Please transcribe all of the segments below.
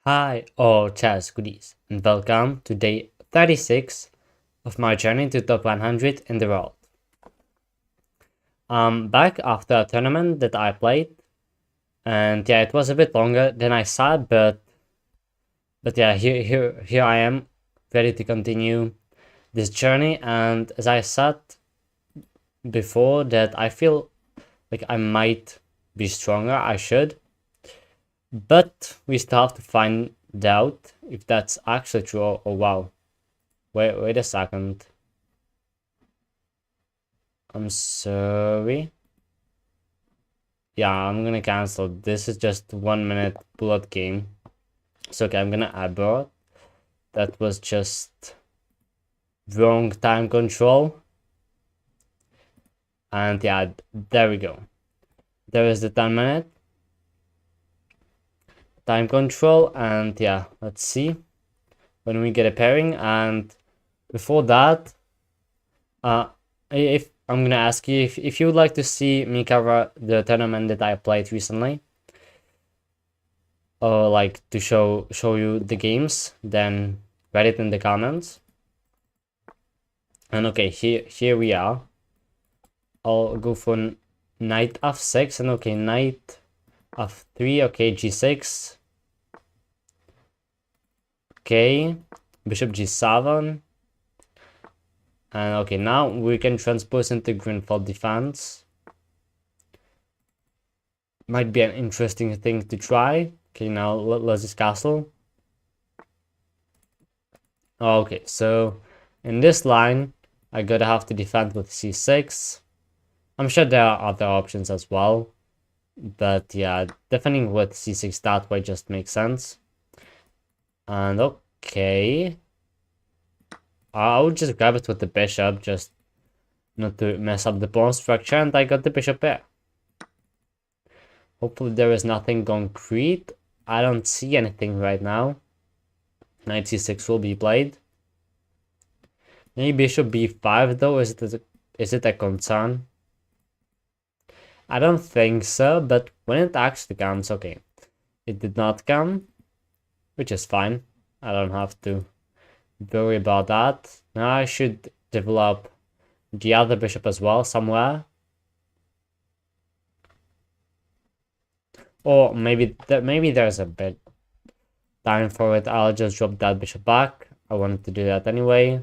Hi, all chess goodies, and welcome to day 36 of my journey to top 100 in the world. I'm back after a tournament that I played, and yeah, it was a bit longer than I thought, but yeah, here I am, ready to continue this journey. And as I said before, that I feel like I might be stronger. I should, but we still have to find out if that's actually true. Oh wow, wait a second. I'm sorry. Yeah, I'm gonna cancel. This is just 1 minute bullet game. So okay, I'm gonna abort. That was just wrong time control. And yeah, there we go. There is the 10 minute time control. And yeah, let's see when we get a pairing. And before that, if I'm gonna ask you if you would like to see me cover the tournament that I played recently, or like to show you the games, then write it in the comments. And okay, here we are. I'll go for knight f6, and okay, knight f3, okay, g6, okay, bishop g7, and okay, now we can transpose into green for defense. Might be an interesting thing to try. Okay, now let's just castle. Okay, so in this line, I gotta have to defend with c6. I'm sure there are other options as well, but yeah, defending with c6 that way just makes sense. And okay, I would just grab it with the bishop, just not to mess up the pawn structure, and I got the bishop there. Hopefully there is nothing concrete. I don't see anything right now. Knight c6 will be played. Maybe bishop b5 though, is it a concern? I don't think so, but when it actually comes, okay. It did not come, which is fine. I don't have to worry about that. Now I should develop the other bishop as well somewhere. Or maybe there's a bit time for it. I'll just drop that bishop back. I wanted to do that anyway.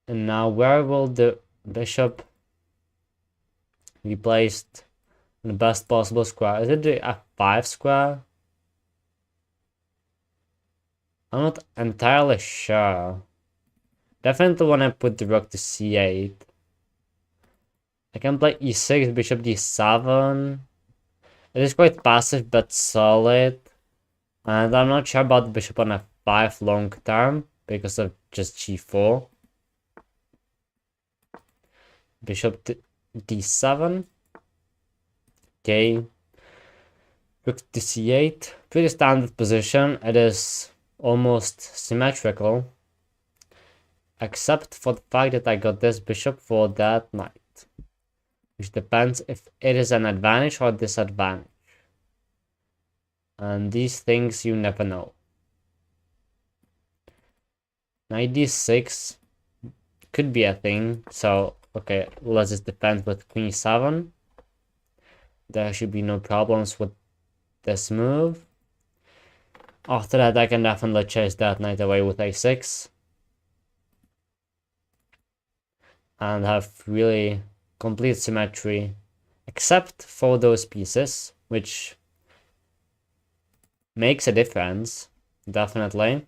And now where will the bishop be placed in the best possible square? Is it the f5 square? I'm not entirely sure. Definitely want to put the rook to c8. I can play e6, bishop d7. It is quite passive but solid. And I'm not sure about the bishop on f5 long term because of just g4. Bishop d7. Okay. Rook to c8. Pretty standard position. It is almost symmetrical. Except for the fact that I got this bishop for that knight. Which depends if it is an advantage or disadvantage. And these things you never know. Knight d6 could be a thing. So, okay, let's just defend with queen e7. There should be no problems with this move. After that, I can definitely chase that knight away with a6. And have really complete symmetry. Except for those pieces, which makes a difference, definitely.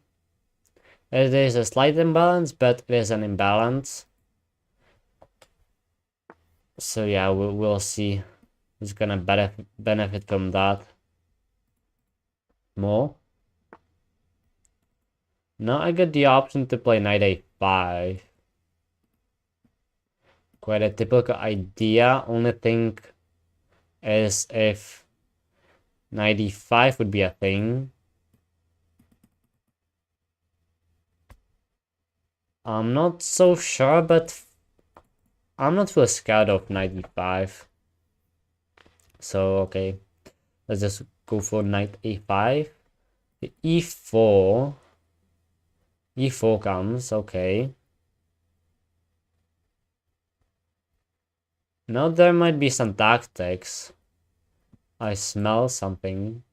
It is a slight imbalance, but it is an imbalance. So yeah, we'll see who's gonna benefit from that more. Now I get the option to play knight a5. Quite a typical idea. Only thing is if knight e5 would be a thing. I'm not so sure, but I'm not really scared of knight e5. So, okay. Let's just go for knight a5. e4. e4 comes, okay. Now there might be some tactics. I smell something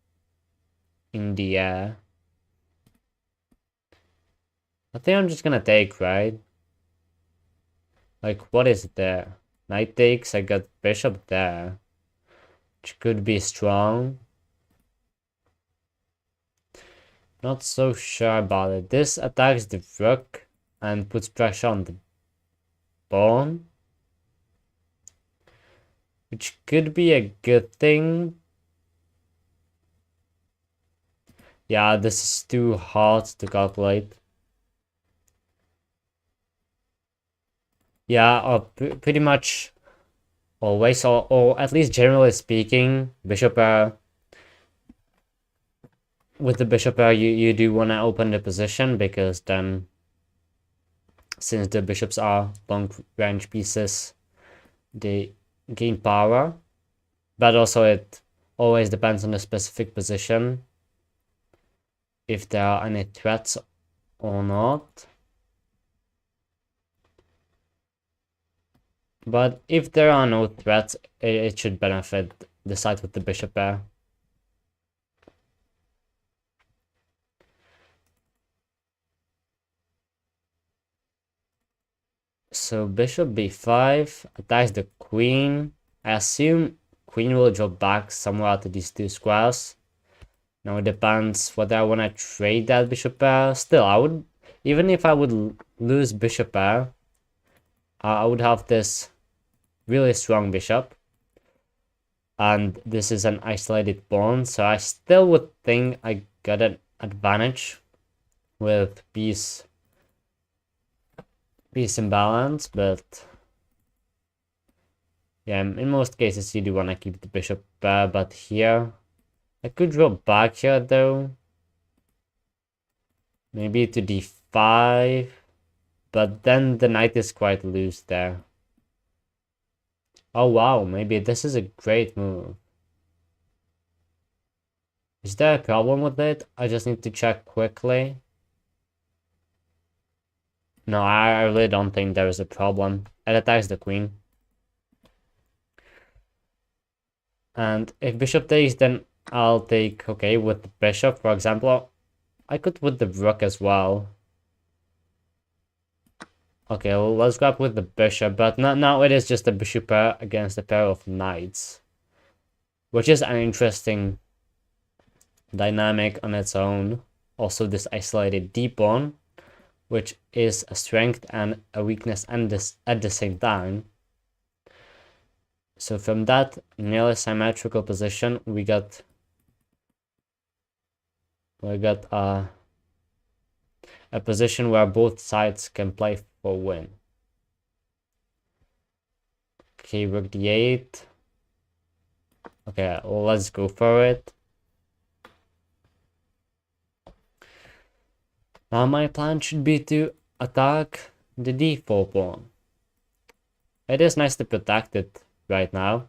in the air. I think I'm just gonna take, right? Like, what is there? Knight takes, I got bishop there, which could be strong. Not so sure about it. This attacks the rook and puts pressure on the pawn, which could be a good thing. Yeah, this is too hard to calculate. Yeah, pretty much always, or at least generally speaking, bishop with the bishop you do want to open the position, because then, since the bishops are long range pieces, they gain power. But also it always depends on the specific position, if there are any threats or not. But if there are no threats, it should benefit the side with the bishop pair. So bishop b5 attacks the queen. I assume queen will drop back somewhere out of these two squares. Now it depends whether I want to trade that bishop pair. Still, I would, even if I would lose bishop pair, I would have this really strong bishop. And this is an isolated pawn, so I still would think I got an advantage with piece imbalance, but yeah, in most cases you do want to keep the bishop there, but here I could drop back here though, maybe to d5, but then the knight is quite loose there. Oh wow, maybe this is a great move. Is there a problem with it? I just need to check quickly. No, I really don't think there is a problem. It attacks the queen. And if bishop takes, then I'll take, okay, with the bishop, for example. I could with the rook as well. Okay, well, let's grab with the bishop, but now it is just a bishop pair against a pair of knights, which is an interesting dynamic on its own. Also, this isolated d pawn, which is a strength and a weakness and this at the same time. So from that nearly symmetrical position, we got a position where both sides can play for win. Okay, rook d8. Okay, let's go for it. Now my plan should be to attack the d4 pawn. It is nice to protect it right now.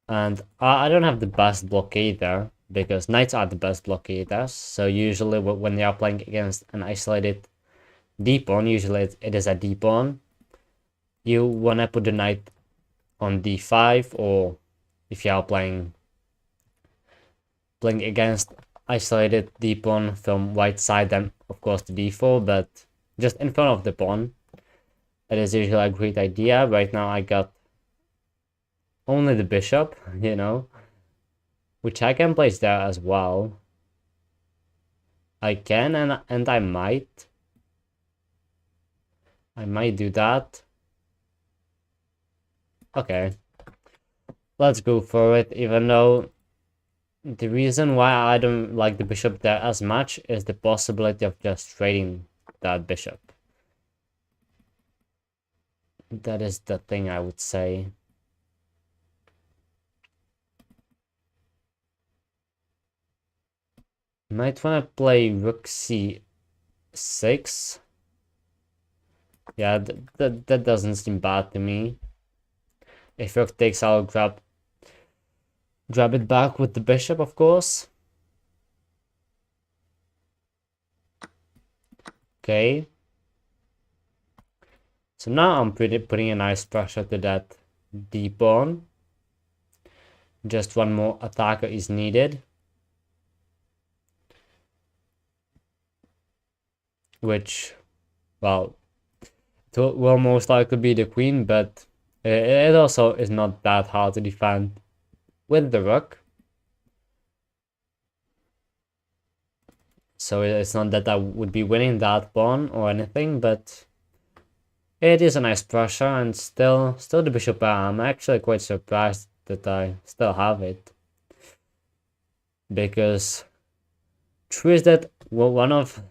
And I don't have the best blockade there, because knights are the best blockaders. So usually when they are playing against an isolated d-pawn, usually it is a d-pawn, you want to put the knight on d5, or if you are playing against isolated d-pawn from white side, then of course the d4, but just in front of the pawn, it is usually a great idea. Right now I got only the bishop, you know, which I can place there as well. I can, and I might do that. Okay, let's go for it, even though the reason why I don't like the bishop there as much is the possibility of just trading that bishop. That is the thing I would say. Might want to play rook c6. Yeah, that doesn't seem bad to me. If rook takes, I'll grab it back with the bishop, of course. Okay. So now I'm putting a nice pressure to that d pawn. Just one more attacker is needed. Which, well, it will most likely be the queen, but it also is not that hard to defend with the rook. So it's not that I would be winning that pawn or anything, but it is a nice pressure, and still the bishop pair. I'm actually quite surprised that I still have it, because true is that one of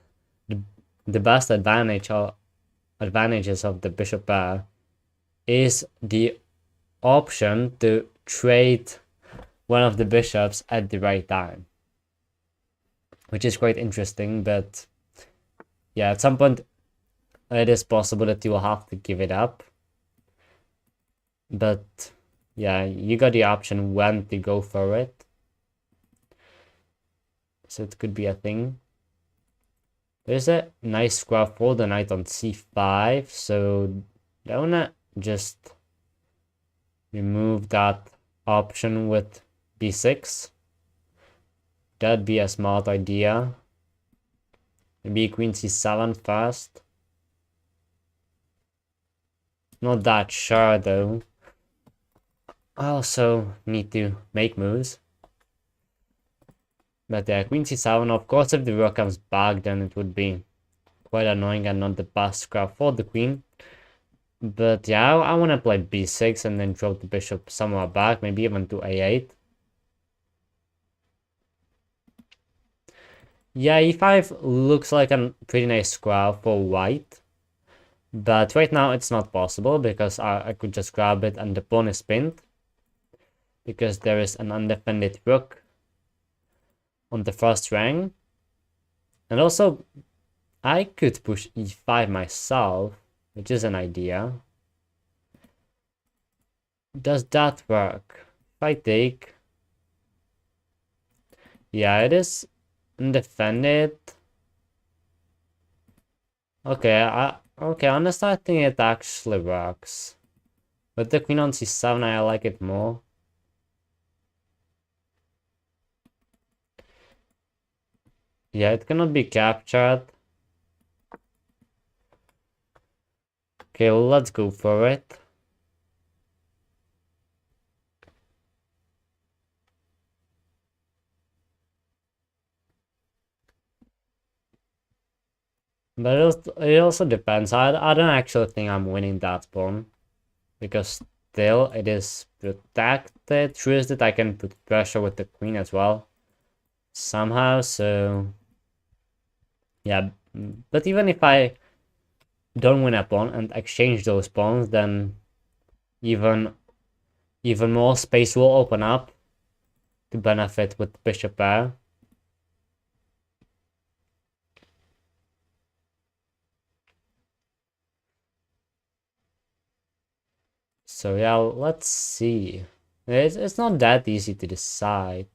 the best advantages of the bishop pair is the option to trade one of the bishops at the right time, which is quite interesting. But yeah, at some point it is possible that you will have to give it up, but yeah, you got the option when to go for it, so it could be a thing. There's a nice square for the knight on c5, so I wanna just remove that option with b6. That'd be a smart idea. Maybe queen c7 first. Not that sure though. I also need to make moves. But yeah, queen c7, of course if the rook comes back then it would be quite annoying and not the best square for the queen. But yeah, I want to play b6 and then drop the bishop somewhere back, maybe even to a8. Yeah, e5 looks like a pretty nice square for white. But right now it's not possible because I could just grab it and the pawn is pinned. Because there is an undefended rook on the first rank. And also, I could push e5 myself, which is an idea. Does that work? If I take... Yeah, it is undefended. Okay, okay, honestly, I think it actually works. With the queen on c7, I like it more. Yeah, it cannot be captured. Okay, let's go for it. But it also depends. I don't actually think I'm winning that pawn. Because still it is protected. True is that I can put pressure with the queen as well. Somehow, so... Yeah, but even if I don't win a pawn and exchange those pawns, then even more space will open up to benefit with bishop pair. So yeah, let's see. It's not that easy to decide.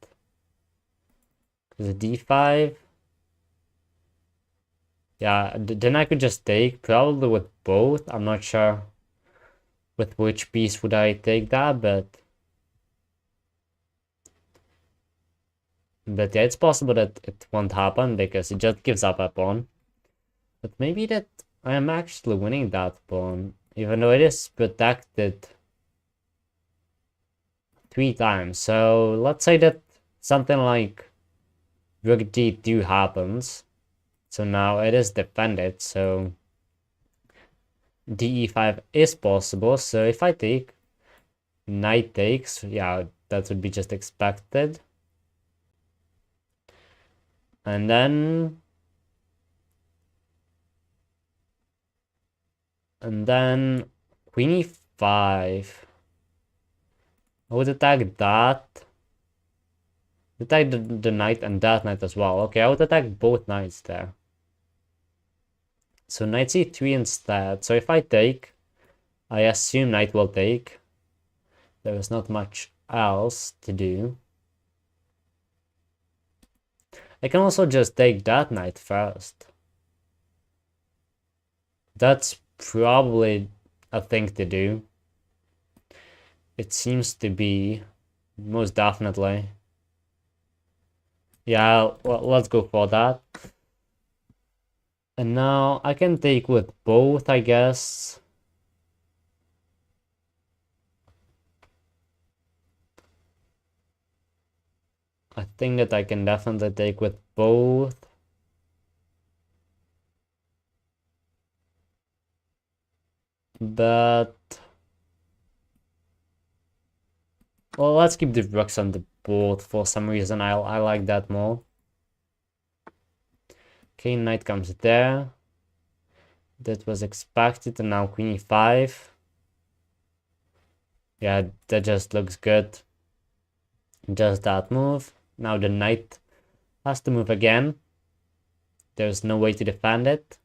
Because d5... Yeah, then I could just take, probably with both. I'm not sure with which piece would I take that, but yeah, it's possible that it won't happen because it just gives up a pawn. But maybe that I am actually winning that pawn, even though it is protected 3 times. So let's say that something like rook d2 happens. So now it is defended, so de5 is possible. So if I take, knight takes, yeah, that would be just expected. And then queen e5. I would attack that. Attack the knight and that knight as well. Okay, I would attack both knights there. So knight c3 instead. So if I take, I assume knight will take. There is not much else to do. I can also just take that knight first. That's probably a thing to do. It seems to be, most definitely. Yeah, well, let's go for that. And now I can take with both, I guess. I think that I can definitely take with both. But well, let's keep the rooks on the board for some reason. I like that more. Okay, knight comes there. That was expected, and now queen e5. Yeah, that just looks good. Just that move. Now the knight has to move again. There's no way to defend it.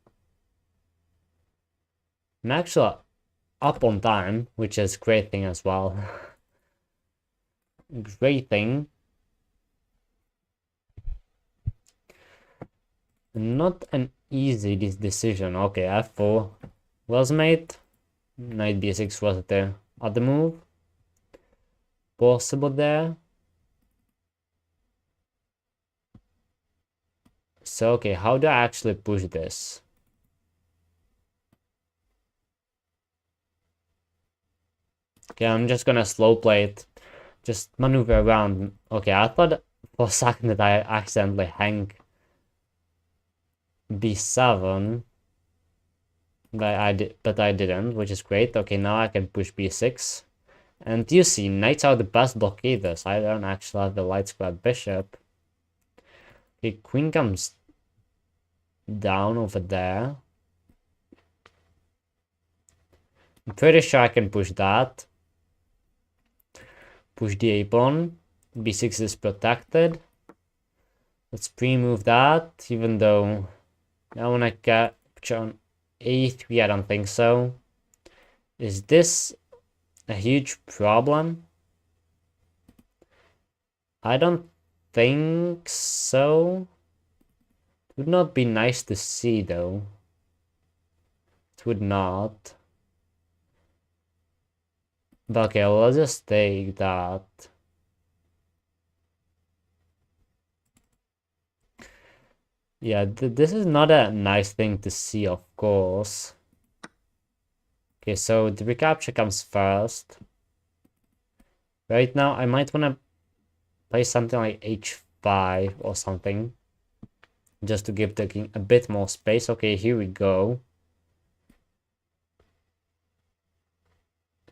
I'm actually up on time, which is a great thing as well. Great thing. Not an easy decision. Okay, f4 was made. Knight b6 was the other move. Possible there. So, okay, how do I actually push this? Okay, I'm just gonna slow play it. Just maneuver around. Okay, I thought for a second that I accidentally hang b7. But I didn't, which is great. Okay, now I can push b6. And you see, knights are the best blockaders. I don't actually have the light squared bishop. Okay, queen comes down over there. I'm pretty sure I can push that. Push the a pawn. b6 is protected. Let's pre-move that, even though I want to capture on a3. I don't think so. Is this a huge problem? I don't think so. It would not be nice to see, though. It would not. But okay, let's just take that. Yeah, this is not a nice thing to see, of course. Okay, so the recapture comes first. Right now, I might want to play something like h5 or something. Just to give the king a bit more space. Okay, here we go.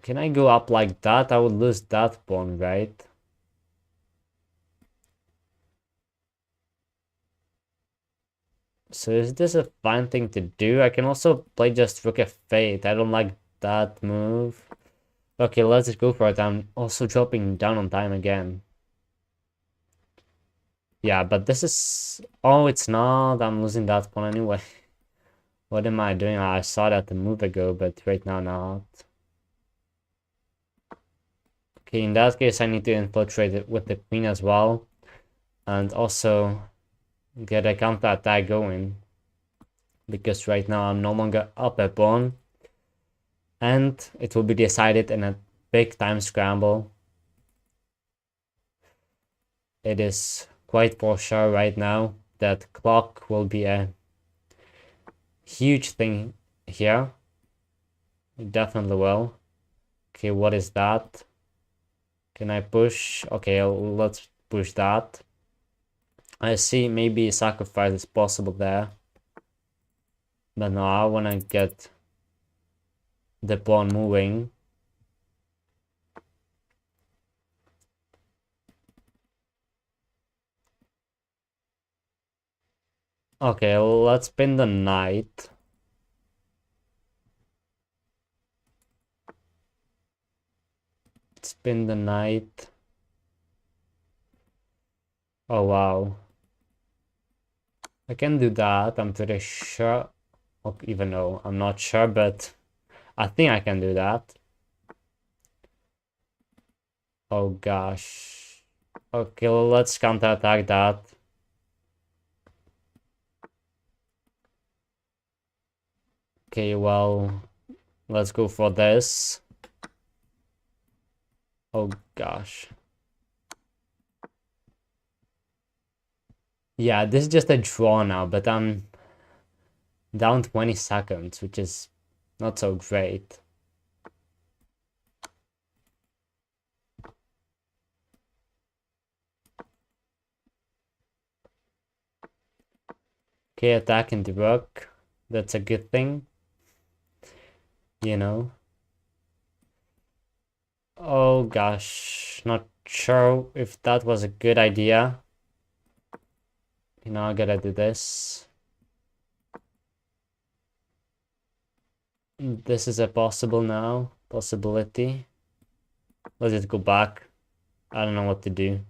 Can I go up like that? I would lose that pawn, right? So is this a fine thing to do? I can also play just rook f8. I don't like that move. Okay, let's just go for it. I'm also dropping down on time again. Yeah, but this is... Oh, it's not. I'm losing that pawn anyway. What am I doing? I saw that a move ago, but right now not. Okay, in that case, I need to infiltrate it with the queen as well. And also get a counter attack going. Because right now I'm no longer up a pawn. And it will be decided in a big time scramble. It is quite for sure right now that clock will be a huge thing here. It definitely will. Okay, what is that? Can I push? Okay, let's push that. I see maybe sacrifice is possible there. But no, I want to get the pawn moving. Okay, let's pin the knight. Spin the knight. Oh wow. I can do that, I'm pretty sure. Okay, even though I'm not sure, but I think I can do that. Oh gosh. Okay, let's counterattack that. Okay, well, let's go for this. Oh gosh. Yeah, this is just a draw now, but I'm down 20 seconds, which is not so great. Okay, attacking the rook. That's a good thing. You know. Oh gosh, not sure if that was a good idea. You know, I gotta do this. This is a possibility. Let's just go back. I don't know what to do.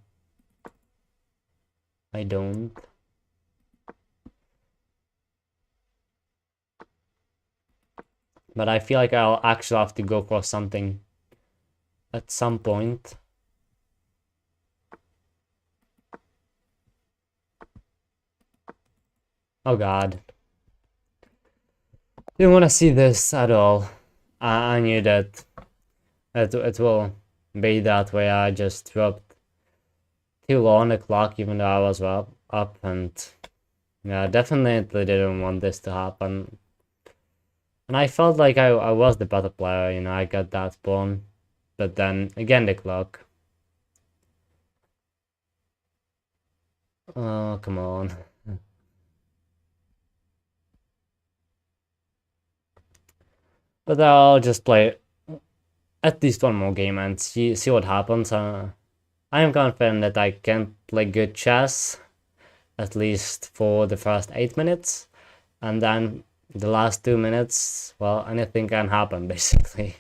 I don't. But I feel like I'll actually have to go for something at some point. Oh god. Didn't want to see this at all. I knew that it will be that way. I just dropped too low on the clock even though I was up and yeah, definitely didn't want this to happen. And I felt like I was the better player, you know, I got that pawn. But then again the clock. Oh, come on. But I'll just play at least one more game and see what happens. I am confident that I can play good chess, at least for the first 8 minutes. And then the last 2 minutes, well, anything can happen, basically.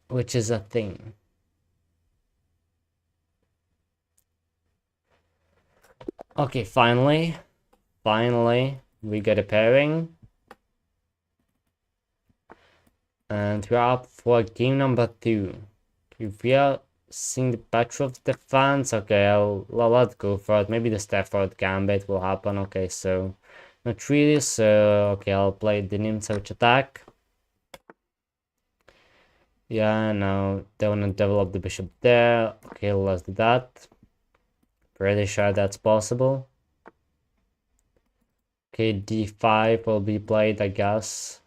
Which is a thing. Okay, finally, we get a pairing. And we're up for game number 2. If we are seeing the Petrov defense, okay, let's go for it. Maybe the Stafford Gambit will happen. Okay, so not really, so okay, I'll play the Nimzovich attack. Yeah, now they want to develop the bishop there. Okay, let's do that. Pretty sure that's possible. Okay, d5 will be played, I guess.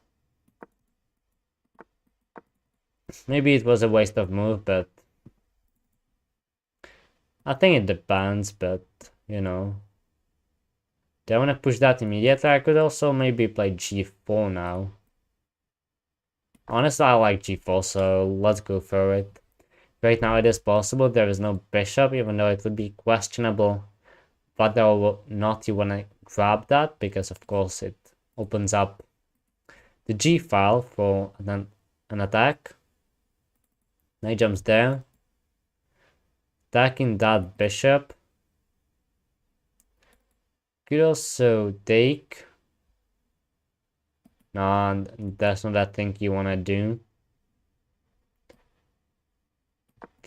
Maybe it was a waste of move, but I think it depends, but you know. Do I want to push that immediately? I could also maybe play g4 now. Honestly, I like g4, so let's go for it. Right now it is possible. There is no bishop, even though it would be questionable whether or not you want to grab that, because of course it opens up the g file for an attack. Knight jumps there. Attacking that bishop. Could also take. No, that's not that thing you want to do.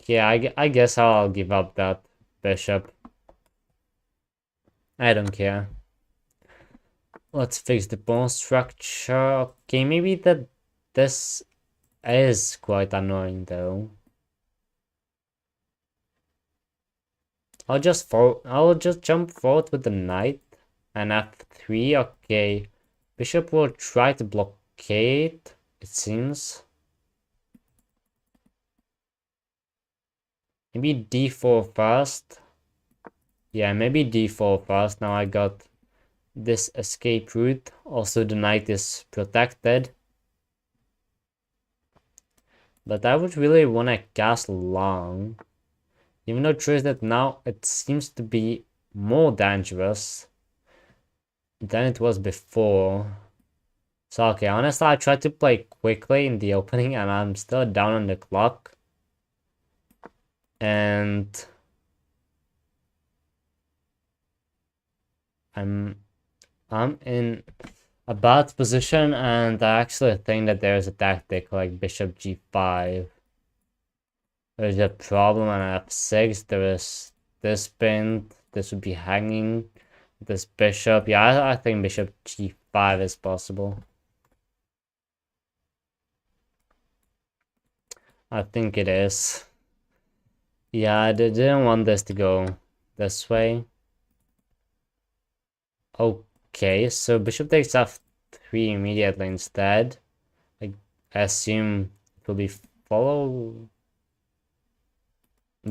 Yeah, I guess I'll give up that bishop. I don't care. Let's fix the pawn structure. Okay, maybe this is quite annoying though. I'll just jump forward with the knight and f3. Okay, bishop will try to blockade, it seems. Maybe d4 first. Yeah, maybe d4 first. Now I got this escape route. Also, the knight is protected. But I would really want to castle long. Even though true is that now it seems to be more dangerous than it was before. So okay, honestly, I tried to play quickly in the opening and I'm still down on the clock. And I'm in a bad position, and I actually think that there's a tactic like bishop g5. There's a problem on f6. There is this pinned. This would be hanging. This bishop. Yeah, I think bishop g5 is possible. I think it is. Yeah, I didn't want this to go this way. Okay, so bishop takes f3 immediately instead. I assume it will be followed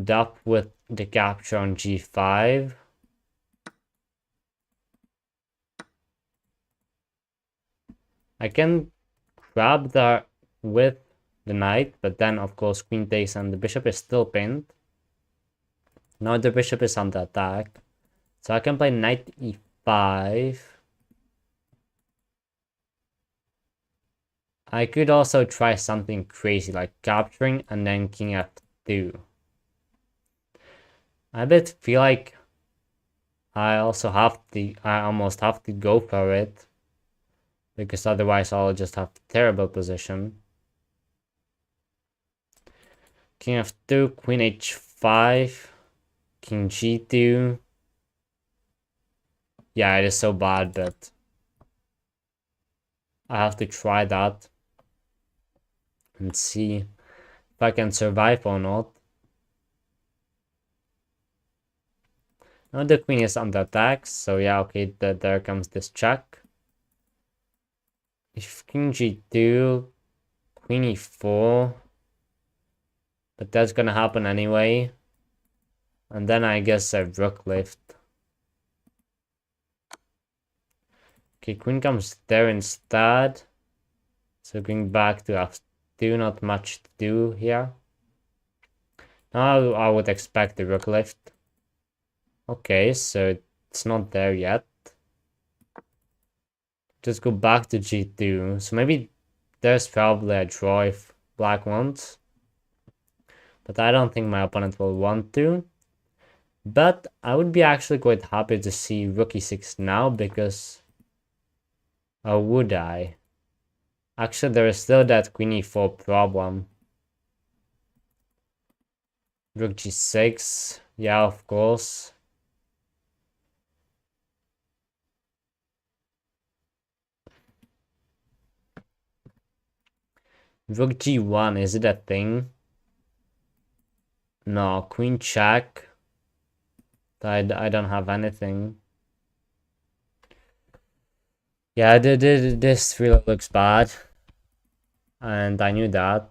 up with the capture on g5. I can grab that with the knight, but then of course queen takes and the bishop is still pinned. Now the bishop is under attack. So I can play knight e5. I could also try something crazy like capturing and then king f2. I bit feel like I almost have to go for it. Because otherwise I'll just have a terrible position. King f2, queen h5, king g2. Yeah, it is so bad, but I have to try that and see if I can survive or not. Now the queen is under attack, so yeah, okay, there comes this check. If king g2, queen e4, but that's gonna happen anyway. And then I guess a rook lift. Okay, queen comes there instead. So going back to f2, not much to do here. Now I would expect the rook lift. Okay, so it's not there yet. Just go back to g2. So maybe there's probably a draw if black wants. But I don't think my opponent will want to. But I would be actually quite happy to see rook e6 now because... Or would I? Actually, there is still that queen e4 problem. Rook g6. Yeah, of course. Rook g1, is it a thing? No, queen check. I don't have anything. Yeah, this really looks bad. And I knew that.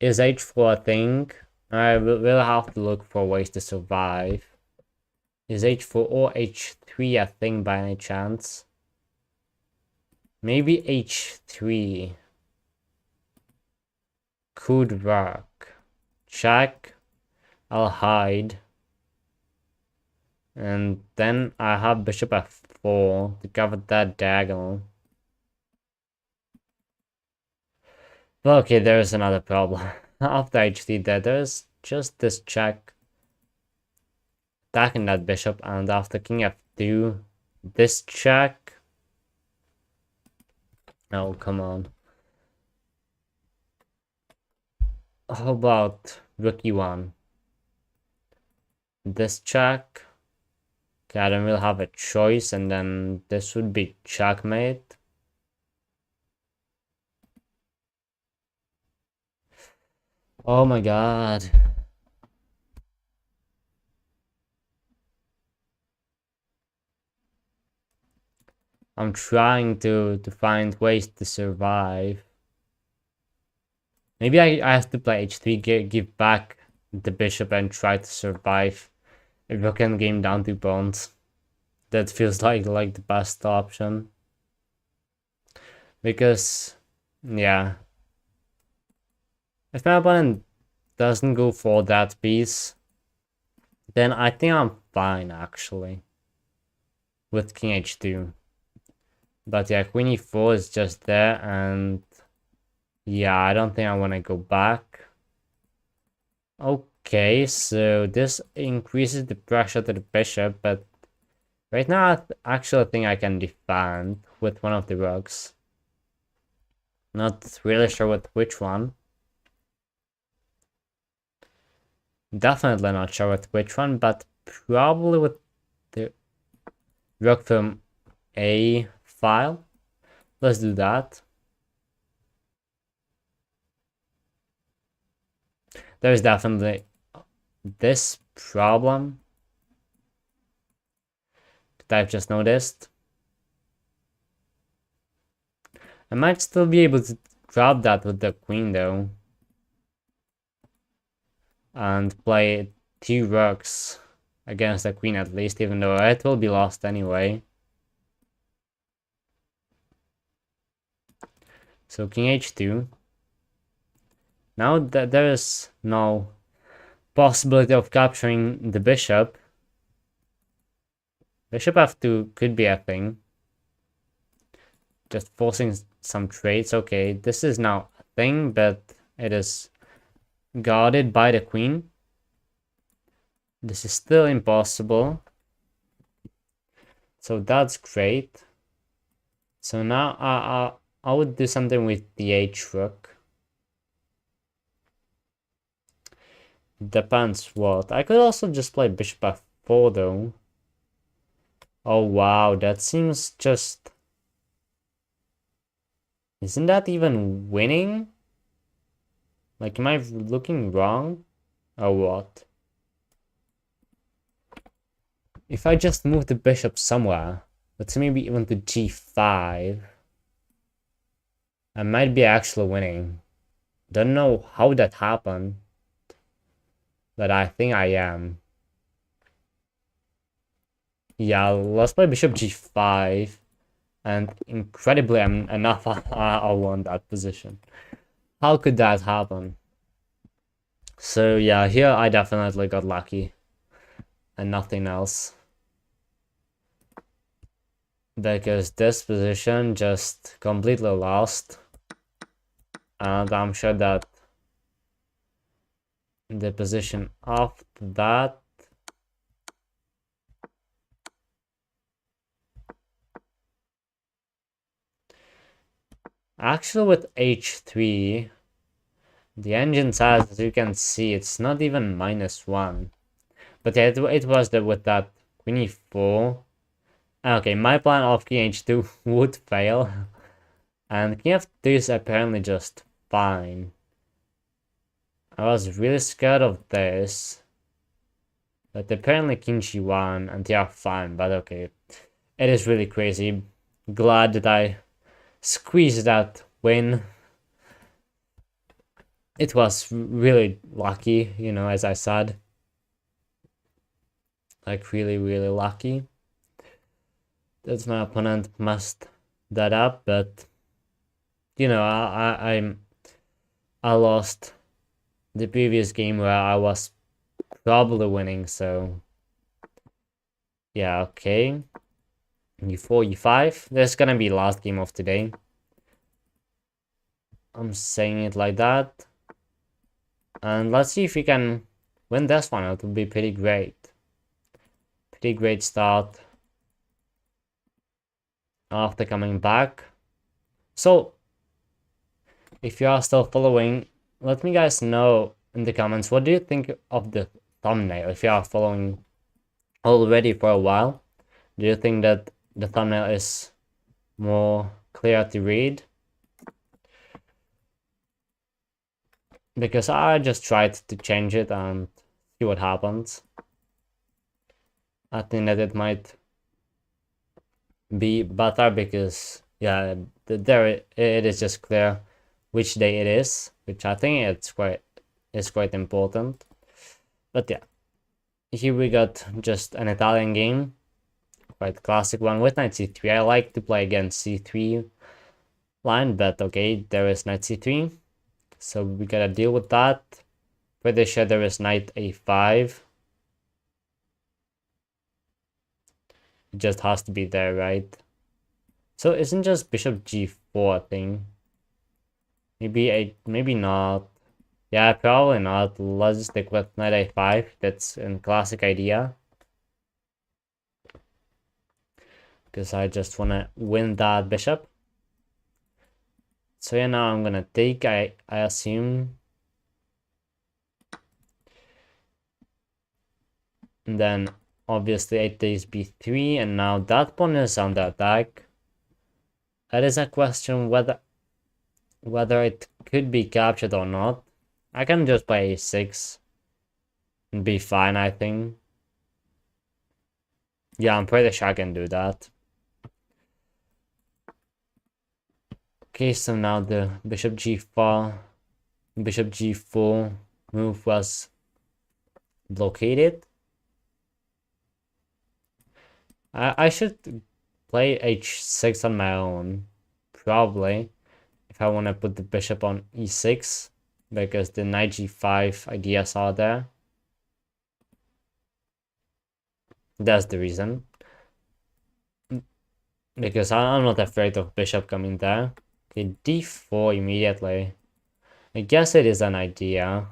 Is h4 a thing? I will have to look for ways to survive. Is h4 or h3 a thing by any chance? Maybe h3 could work. Check. I'll hide. And then I have bishop f4 to cover that diagonal. But okay, there is another problem. After h3 there's just this check. Attacking that bishop, and after king f2, this check. Oh, come on. How about rook e1? This check. Okay, I don't really have a choice, and then this would be checkmate. Oh my god. I'm trying to find ways to survive. Maybe I have to play h3, give back the bishop and try to survive a rook endgame down 2 pawns. That feels like the best option. Because, yeah. If my opponent doesn't go for that piece, then I think I'm fine actually. With king h2. But yeah, queen e4 is just there, and yeah, I don't think I want to go back. Okay, so this increases the pressure to the bishop, but Right now, I actually think I can defend with one of the rooks. Not really sure with which one. Definitely not sure with which one, but probably with the rook from A file. Let's do that. There's definitely this problem that I've just noticed. I might still be able to grab that with the queen though. And play 2 rooks against the queen at least, even though it will be lost anyway. So king h2. Now that there is no possibility of capturing the bishop, bishop f2 could be a thing. Just forcing some trades. Okay, this is now a thing, but it is guarded by the queen. This is still impossible. So that's great. So now I would do something with the h rook. Depends what. I could also just play bishop f4 though. Oh wow, that seems just... Isn't that even winning? Like, am I looking wrong? Or what? If I just move the bishop somewhere, let's maybe even to g5, I might be actually winning. Don't know how that happened, but I think I am. Yeah, let's play bishop g5, and incredibly enough I won that position. How could that happen? So yeah, here I definitely got lucky and nothing else. Because this position just completely lost. And I'm sure that the position after that actually with h3, the engine says, as you can see, it's not even -1. But yeah, it was with that queen e4. Okay, my plan of king h2 would fail. And king f2 is apparently just fine. I was really scared of this. But apparently king g1 and they are fine, but okay. It is really crazy. Glad that I squeezed that win. It was really lucky, you know, as I said. Like really, really lucky. That my opponent messed that up, but you know, I lost the previous game where I was probably winning, so yeah, okay. e4, e5. This is gonna be last game of today. I'm saying it like that. And let's see if we can win this one. It would be pretty great. Pretty great start after coming back. So, if you are still following, let me guys know in the comments, what do you think of the thumbnail? If you are following already for a while, do you think that the thumbnail is more clear to read? Because I just tried to change it and see what happens. I think that it might be better because yeah, there it is just clear which day it is, which I think it's quite important. But yeah, here we got just an Italian game, quite classic one with knight c3. I like to play against c3 line, but okay, there is knight c3, so we gotta deal with that. Pretty sure there is knight a5. It just has to be there, right? So isn't just bishop g4 a thing? Maybe not. Yeah, probably not. Let's just stick with knight a5. That's a classic idea. because I just want to win that bishop. So yeah, now I'm gonna take, I assume. And then obviously it takes b3, and now that pawn is under attack. That is a question whether it could be captured or not. I can just play a6 and be fine, I think. Yeah, I'm pretty sure I can do that. Okay, so now the bishop g4 move was blockaded. I should play h6 on my own, probably, if I want to put the bishop on e6, because the knight g5 ideas are there. That's the reason. Because I'm not afraid of bishop coming there. Okay, d4 immediately. I guess it is an idea.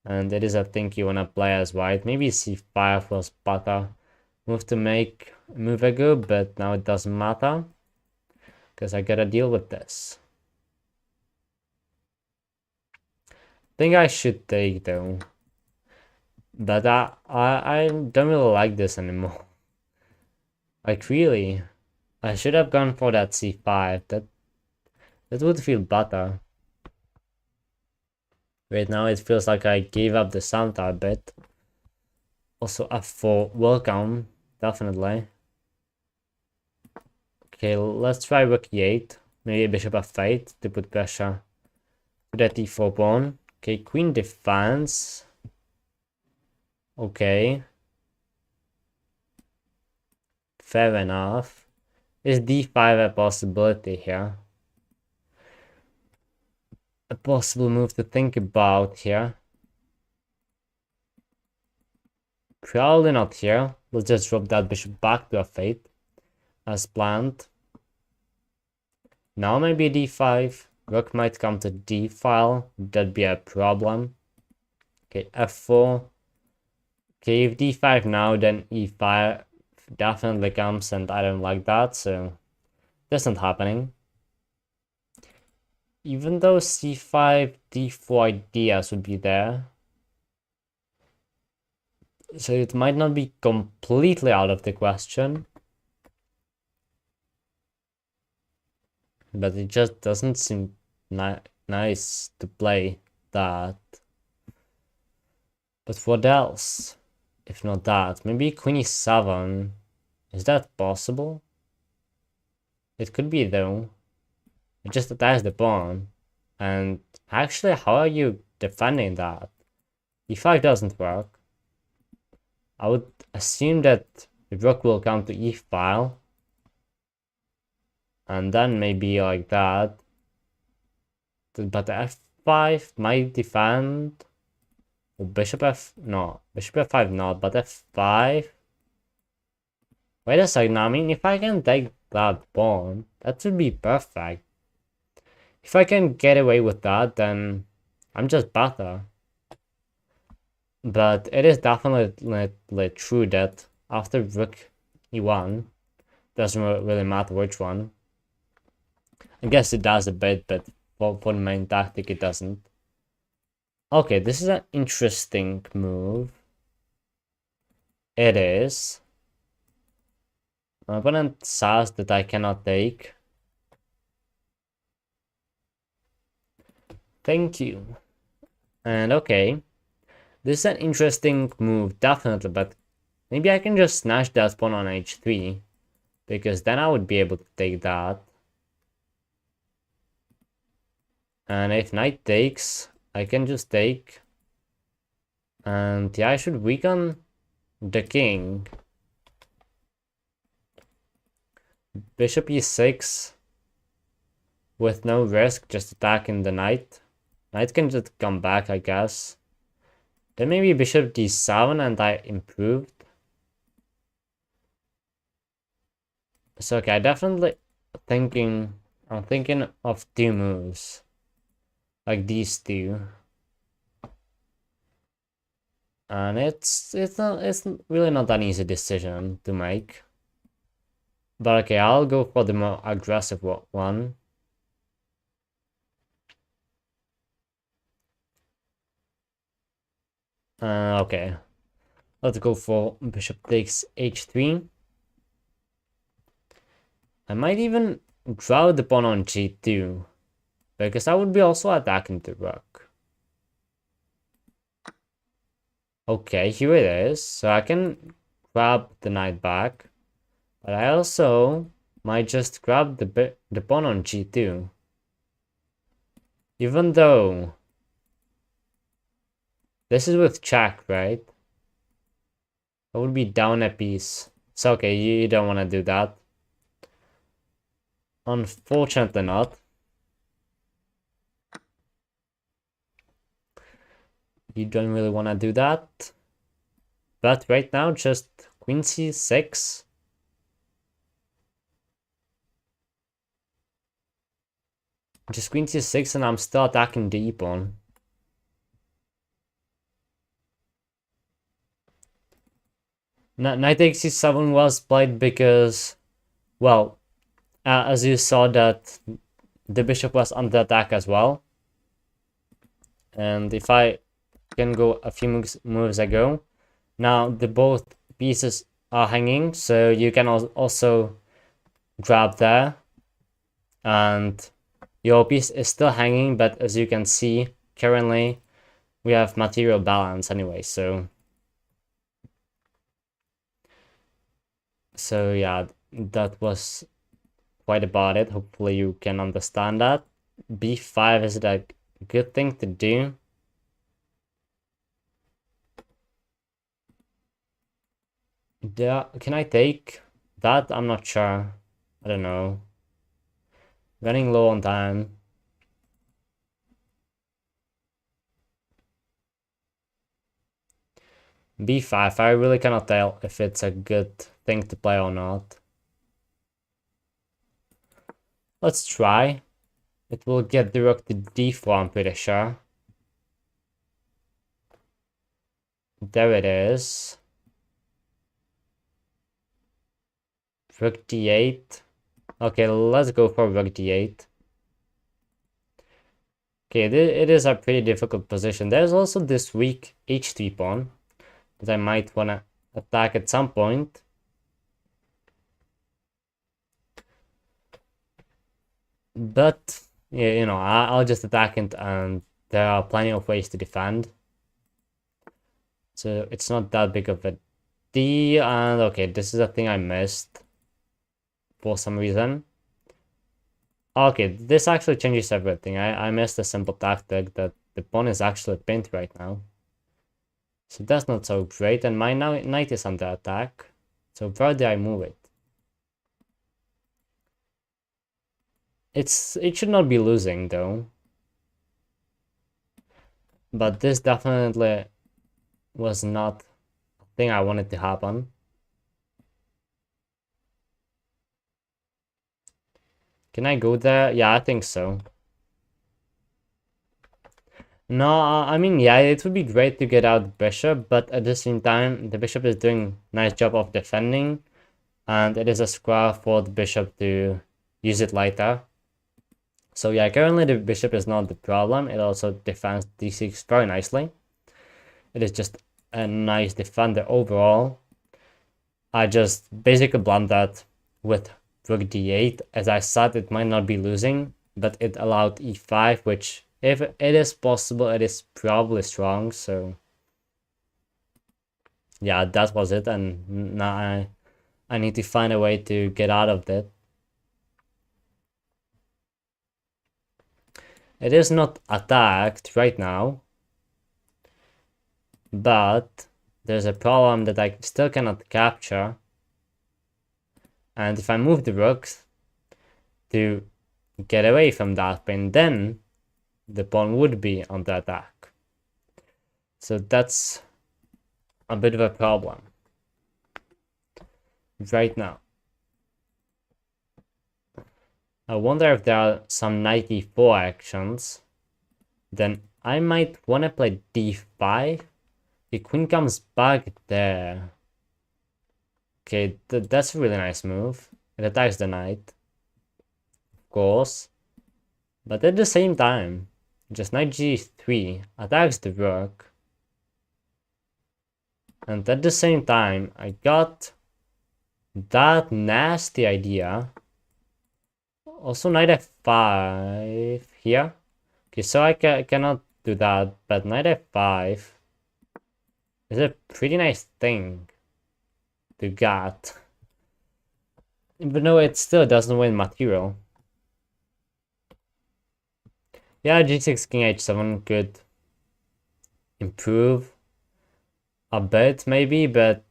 And it is a thing you want to play as white. Maybe c5 was better move to make move ago, but now it doesn't matter. Because I gotta deal with this. I think I should take though. But I don't really like this anymore. Like really. I should have gone for that c5. That would feel better. Right now it feels like I gave up the center a bit. Also f4, welcome, definitely. Okay, let's try rook e8. Maybe bishop f8 to put pressure to that e4 pawn. Okay, queen defense. Okay. Fair enough. Is d5 a possibility here? A possible move to think about here. Probably not here. Let's just drop that bishop back to f8 as planned. Now maybe d5. Rook might come to d file. That'd be a problem. Okay, f4. Okay, if d5 now, then e5 definitely comes, and I don't like that, so that's not happening. Even though c5, d4 ideas would be there. So it might not be completely out of the question. But it just doesn't seem nice to play that. But what else? If not that, maybe queen e7. Is that possible? It could be though. It just attacks the pawn. And actually, how are you defending that? e5 doesn't work. I would assume that the rook will come to e file. And then maybe like that. But f5 might defend. Bishop bishop f5 not, but f5. Wait a second, I mean, if I can take that pawn, that would be perfect. If I can get away with that, then I'm just better. But it is definitely true that after rook e1, doesn't really matter which one. I guess it does a bit, but for the main tactic it doesn't. Okay, this is an interesting move. It is. My opponent says that I cannot take. Thank you. And okay. This is an interesting move, definitely, but maybe I can just snatch that pawn on h3. Because then I would be able to take that. And if knight takes, I can just take. And yeah, I should weaken the king. Bishop e6 with no risk, just attacking the knight. Knight can just come back, I guess. Then maybe bishop d7 and I improved. So okay, I'm thinking of two moves. Like these two. And it's really not an easy decision to make. But okay, I'll go for the more aggressive one. Okay. Let's go for bishop takes h3. I might even draw the pawn on g2, because I would be also attacking the rook. Okay, here it is. So I can grab the knight back, but I also might just grab the pawn on g2. Even though this is with check, right? I would be down a piece. So okay, you don't want to do that. Unfortunately not. You don't really want to do that. But right now, just queen c6. Just queen c6 and I'm still attacking the e-pawn. Knight takes c7 was played because, well, as you saw that the bishop was under attack as well. And if I can go a few moves ago, now the both pieces are hanging, so you can also grab there. And your piece is still hanging, but as you can see, currently we have material balance anyway, so yeah, that was quite about it. Hopefully you can understand that. b5, is it a good thing to do? Yeah, can I take that? I'm not sure. I don't know. Running low on time. b5, I really cannot tell if it's a good thing to play or not. Let's try. It will get the rook to d4, I'm pretty sure. There it is. Rook d8. Okay, let's go for rook d8. Okay, it is a pretty difficult position. There's also this weak h3 pawn that I might want to attack at some point. But, yeah, you know, I'll just attack it, and there are plenty of ways to defend. So it's not that big of a deal. And okay, this is a thing I missed for some reason. Okay, this actually changes everything. I missed a simple tactic that the pawn is actually pinned right now. So that's not so great, and my knight is under attack. So where do I move it? It should not be losing though. But this definitely was not a thing I wanted to happen. Can I go there? Yeah, I think so. No, I mean, yeah, it would be great to get out bishop, but at the same time, the bishop is doing a nice job of defending, and it is a square for the bishop to use it later. So yeah, currently the bishop is not the problem. It also defends d6 very nicely. It is just a nice defender overall. I just basically blundered with rook d8. As I said, it might not be losing, but it allowed e5, which, if it is possible, it is probably strong. So yeah, that was it, and now I need to find a way to get out of that. It is not attacked right now, but there's a problem that I still cannot capture. And if I move the rooks to get away from that pin, then the pawn would be under attack. So that's a bit of a problem right now. I wonder if there are some knight e4 actions. Then I might want to play d5. The queen comes back there. Okay, that's a really nice move. It attacks the knight, of course. But at the same time, just knight g3 attacks the rook. And at the same time, I got that nasty idea. Also knight f5 here. Okay, so I cannot do that, but knight f5 is a pretty nice thing to get. But no, it still doesn't win material. Yeah, g6 king h7 could improve a bit maybe, but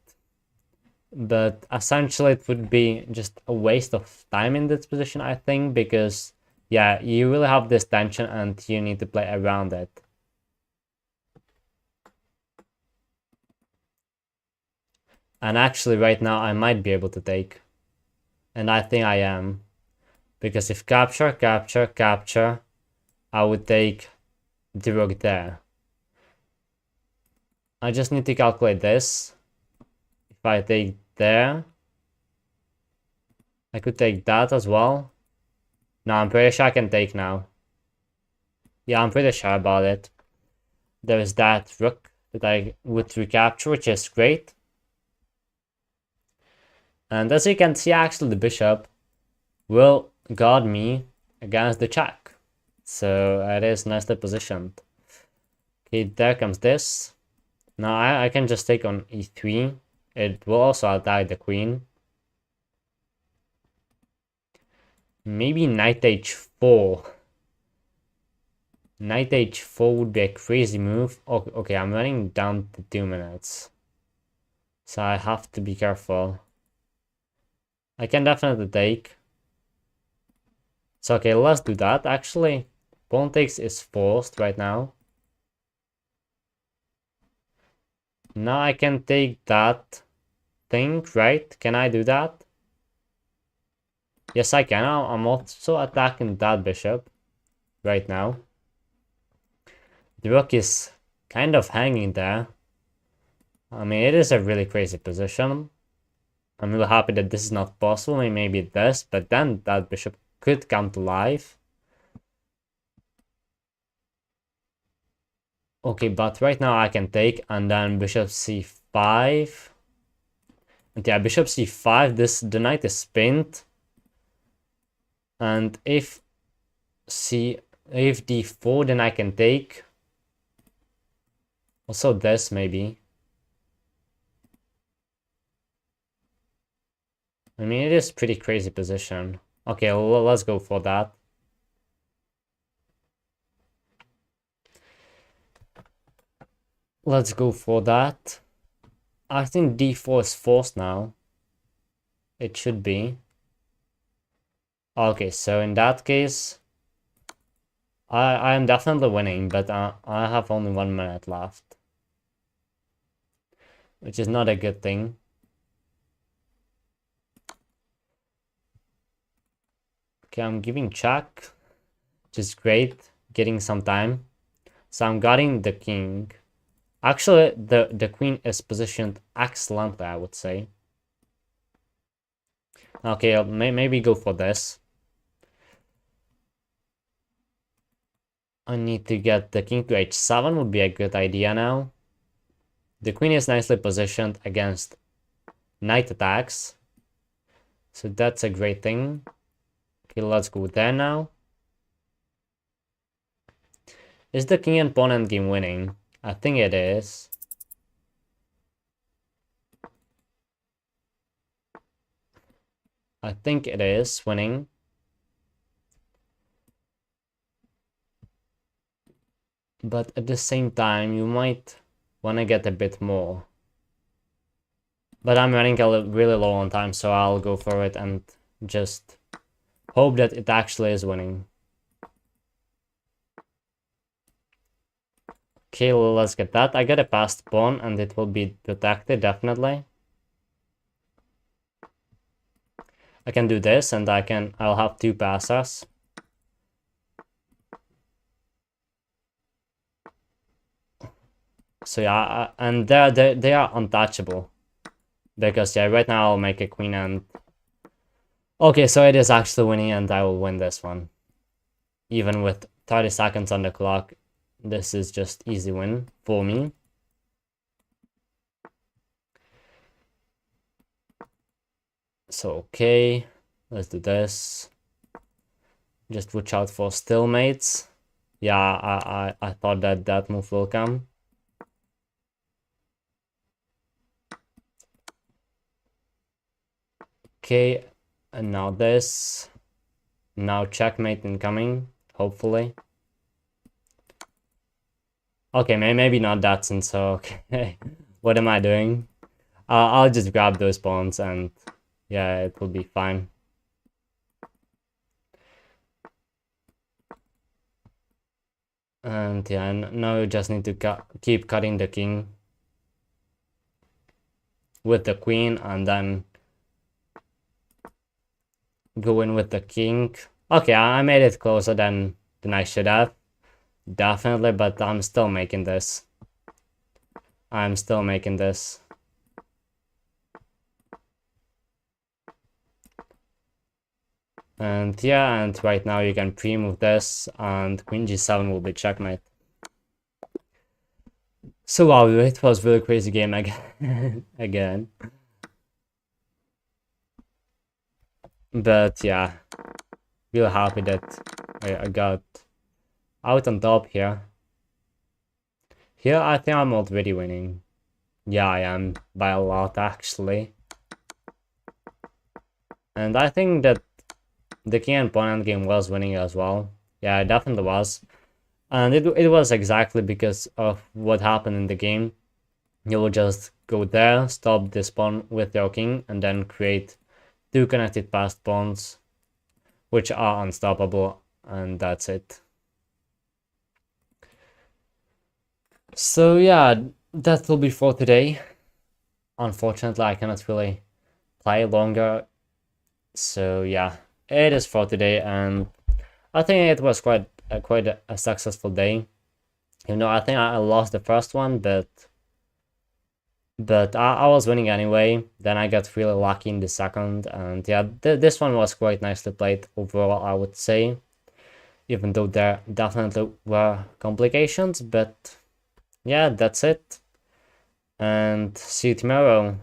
essentially it would be just a waste of time in this position, I think, because yeah, you really have this tension and you need to play around it. And actually right now I might be able to take, and I think I am, because if capture, capture, capture, I would take the rook there. I just need to calculate this. If I take there, I could take that as well. No, I'm pretty sure I can take now. Yeah, I'm pretty sure about it. There is that rook that I would recapture, which is great. And as you can see, actually the bishop will guard me against the check. So it is nicely positioned. Okay, there comes this. Now I can just take on e3. It will also attack the queen. Maybe knight h4. Knight h4 would be a crazy move. Okay, I'm running down to 2 minutes. So I have to be careful. I can definitely take. So okay, let's do that. Actually, pawn takes is forced right now. Now I can take that thing, right? Can I do that? Yes, I can. I'm also attacking that bishop right now. The rook is kind of hanging there. I mean, it is a really crazy position. I'm really happy that this is not possible. Maybe this, but then that bishop could come to life. Okay, but right now I can take, and then bishop c5. And yeah, bishop c5, the knight is pinned. And if d4, then I can take. Also this, maybe. I mean, it is pretty crazy position. Okay, let's go for that. Let's go for that. I think d4 is forced now. It should be. Okay, so in that case, I am definitely winning, but I have only 1 minute left, which is not a good thing. Okay, I'm giving check, which is great, getting some time. So I'm guarding the king. Actually, the queen is positioned excellently, I would say. Okay, I'll maybe go for this. I need to get the king to h7 would be a good idea now. The queen is nicely positioned against knight attacks. So that's a great thing. Okay, let's go there now. Is the king and pawn endgame winning? I think it is. I think it is winning. But at the same time, you might want to get a bit more. But I'm running really low on time, so I'll go for it and just hope that it actually is winning. Okay, let's get that. I got a passed pawn and it will be protected, definitely. I can do this and I'll have 2 passes. So yeah, and they are untouchable. Because yeah, right now I'll make a queen and Okay, so it is actually winning and I will win this one. Even with 30 seconds on the clock, this is just easy win for me. So, okay, let's do this. Just watch out for stalemates. Yeah, I thought that that move will come. Okay, and now this. Now checkmate incoming, hopefully. Okay, maybe not that since okay. What am I doing? I'll just grab those pawns and yeah, it will be fine. And yeah, now you just need to keep cutting the king with the queen and then go in with the king. Okay, I made it closer than I should have. Definitely, but I'm still making this. I'm still making this. And yeah, and right now you can pre-move this and queen g7 will be checkmate. So wow, it was really crazy game again. again. But yeah, really happy that I got out on top here. Here I think I'm already winning. Yeah, I am by a lot actually. And I think that the king and pawn endgame was winning as well. Yeah, it definitely was. And it was exactly because of what happened in the game. You will just go there, stop this pawn with your king, and then create two connected passed pawns, which are unstoppable, and that's it. So yeah, that will be for today. Unfortunately, I cannot really play longer. So yeah, it is for today, and I think it was quite a successful day. You know, I think I lost the first one, but I was winning anyway. Then I got really lucky in the second, and yeah, this one was quite nicely played overall, I would say. Even though there definitely were complications, but yeah, that's it. And see you tomorrow.